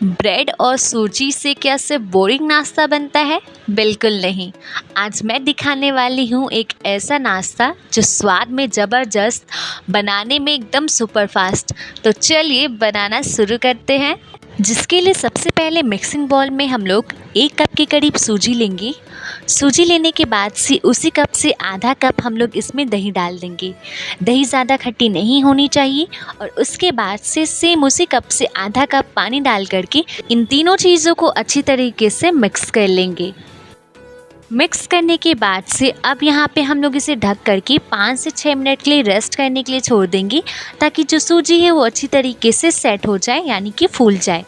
Bread और सूजी से क्या सिर्फ बोरिंग नाश्ता बनता है? बिल्कुल नहीं। आज मैं दिखाने वाली हूँ एक ऐसा नाश्ता जो स्वाद में ज़बरदस्त, बनाने में एकदम सुपर फास्ट। तो चलिए बनाना शुरू करते हैं। जिसके लिए सबसे पहले मिक्सिंग बाउल में हम लोग 1 कप के करीब सूजी लेंगे। सूजी लेने के बाद से उसी कप से आधा कप हम लोग इसमें दही डाल देंगे। दही ज़्यादा खट्टी नहीं होनी चाहिए। और उसके बाद से सेम उसी कप से आधा कप पानी डाल करके इन तीनों चीज़ों को अच्छी तरीके से मिक्स कर लेंगे। मिक्स करने के बाद से अब यहाँ पे हम लोग इसे ढक करके 5 से 6 मिनट के लिए रेस्ट करने के लिए छोड़ देंगे, ताकि जो सूजी है वो अच्छी तरीके से सेट हो जाए, यानी कि फूल जाए।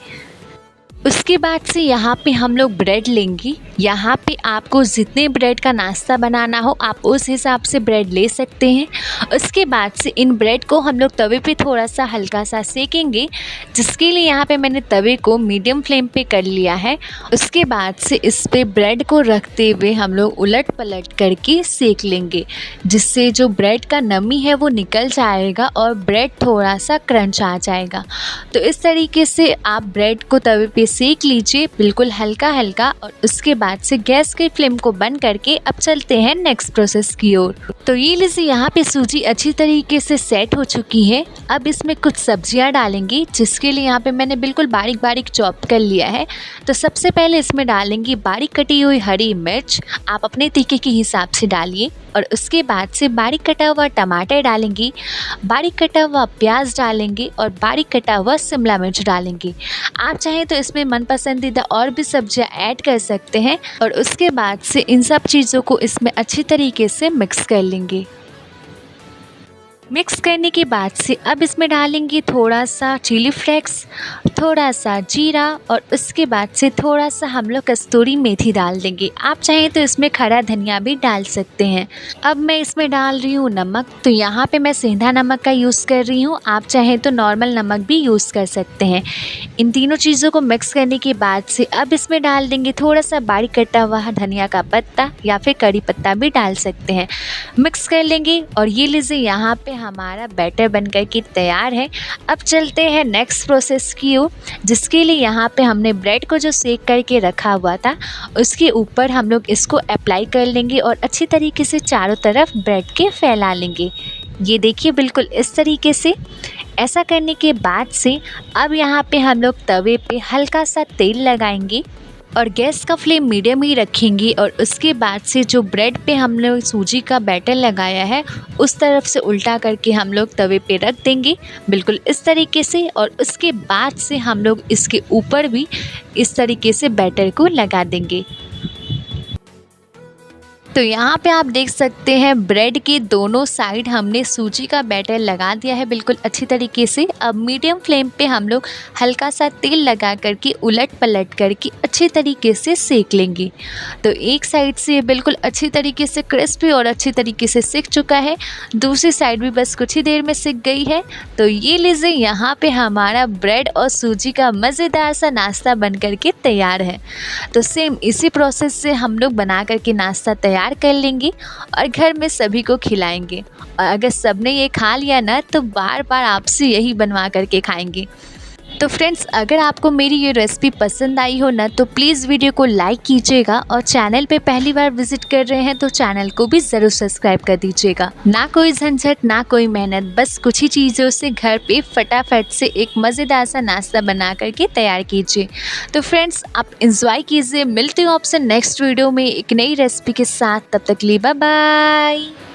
उसके बाद से यहाँ पे हम लोग ब्रेड लेंगे। यहाँ पे आपको जितने ब्रेड का नाश्ता बनाना हो आप उस हिसाब से ब्रेड ले सकते हैं। उसके बाद से इन ब्रेड को हम लोग तवे पे थोड़ा सा हल्का सा सेकेंगे, जिसके लिए यहाँ पे मैंने तवे को मीडियम फ्लेम पे कर लिया है। उसके बाद से इस पे ब्रेड को रखते हुए हम लोग उलट पलट करके सेक लेंगे, जिससे जो ब्रेड का नमी है वो निकल जाएगा और ब्रेड थोड़ा सा क्रंच आ जाएगा। तो इस तरीके से आप ब्रेड को तवे पे सेक लीजिए, बिल्कुल हल्का हल्का। और उसके बाद से गैस की फ्लेम को बंद करके अब चलते हैं नेक्स्ट प्रोसेस की ओर। तो ये लीजिए, यहाँ पे सूजी अच्छी तरीके से सेट हो चुकी है। अब इसमें कुछ सब्जियां डालेंगी, जिसके लिए यहाँ पे मैंने बिल्कुल बारीक बारीक चॉप कर लिया है। तो सबसे पहले इसमें डालेंगी बारीक कटी हुई हरी मिर्च, आप अपने तीखे के हिसाब से डालिए। और उसके बाद से बारीक कटा हुआ टमाटर डालेंगी, बारीक कटा हुआ प्याज डालेंगे और बारीक कटा हुआ शिमला मिर्च डालेंगे। आप चाहें तो इसमें मनपसंदीदा और भी सब्जियां ऐड कर सकते हैं। और उसके बाद से इन सब चीज़ों को इसमें अच्छी तरीके से मिक्स कर लेंगे। मिक्स करने के बाद से अब इसमें डालेंगे थोड़ा सा चिली फ्लेक्स, थोड़ा सा जीरा और उसके बाद से थोड़ा सा हम लोग कस्तूरी मेथी डाल देंगे। आप चाहें तो इसमें खड़ा धनिया भी डाल सकते हैं। अब मैं इसमें डाल रही हूँ नमक। तो यहाँ पे मैं सेंधा नमक का यूज़ कर रही हूँ, आप चाहें तो नॉर्मल नमक भी यूज़ कर सकते हैं। इन तीनों चीज़ों को मिक्स करने के बाद से अब इसमें डाल देंगे थोड़ा सा बारीक कटा हुआ धनिया का पत्ता या फिर कड़ी पत्ता भी डाल सकते हैं। मिक्स कर लेंगे और ये लीजिए, यहाँ पे हमारा बैटर बनकर के तैयार है। अब चलते हैं नेक्स्ट प्रोसेस की ओर, जिसके लिए यहाँ पे हमने ब्रेड को जो सेक करके रखा हुआ था उसके ऊपर हम लोग इसको अप्लाई कर लेंगे और अच्छी तरीके से चारों तरफ ब्रेड के फैला लेंगे। ये देखिए, बिल्कुल इस तरीके से। ऐसा करने के बाद से अब यहाँ पे हम लोग तवे पे हल्का सा तेल लगाएंगे और गैस का फ्लेम मीडियम ही रखेंगे। और उसके बाद से जो ब्रेड पे हम लोग सूजी का बैटर लगाया है उस तरफ से उल्टा करके हम लोग तवे पे रख देंगे, बिल्कुल इस तरीके से। और उसके बाद से हम लोग इसके ऊपर भी इस तरीके से बैटर को लगा देंगे। तो यहाँ पे आप देख सकते हैं ब्रेड के दोनों साइड हमने सूजी का बैटर लगा दिया है बिल्कुल अच्छी तरीके से। अब मीडियम फ्लेम पे हम लोग हल्का सा तेल लगा करके उलट पलट करके अच्छी तरीके से सेक लेंगे। तो एक साइड से बिल्कुल अच्छी तरीके से क्रिस्पी और अच्छी तरीके से सिक चुका है, दूसरी साइड भी बस कुछ ही देर में सिक गई है। तो ये लीजिए, यहाँ पे हमारा ब्रेड और सूजी का मज़ेदार सा नाश्ता बन करके तैयार है। तो सेम इसी प्रोसेस से हम लोग बना करके नाश्ता तैयार कर लेंगे और घर में सभी को खिलाएंगे। और अगर सबने ये खा लिया ना तो बार बार आपसे यही बनवा करके खाएंगे। तो फ्रेंड्स, अगर आपको मेरी ये रेसिपी पसंद आई हो ना तो प्लीज़ वीडियो को लाइक कीजिएगा और चैनल पे पहली बार विजिट कर रहे हैं तो चैनल को भी ज़रूर सब्सक्राइब कर दीजिएगा। ना कोई झंझट, ना कोई मेहनत, बस कुछ ही चीज़ों से घर पे फटाफट से एक मज़ेदार सा नाश्ता बना करके तैयार कीजिए। तो फ्रेंड्स, आप इंजॉय कीजिए। मिलते हैं आपसे नेक्स्ट वीडियो में एक नई रेसिपी के साथ। तब तक लिए बाय बाय।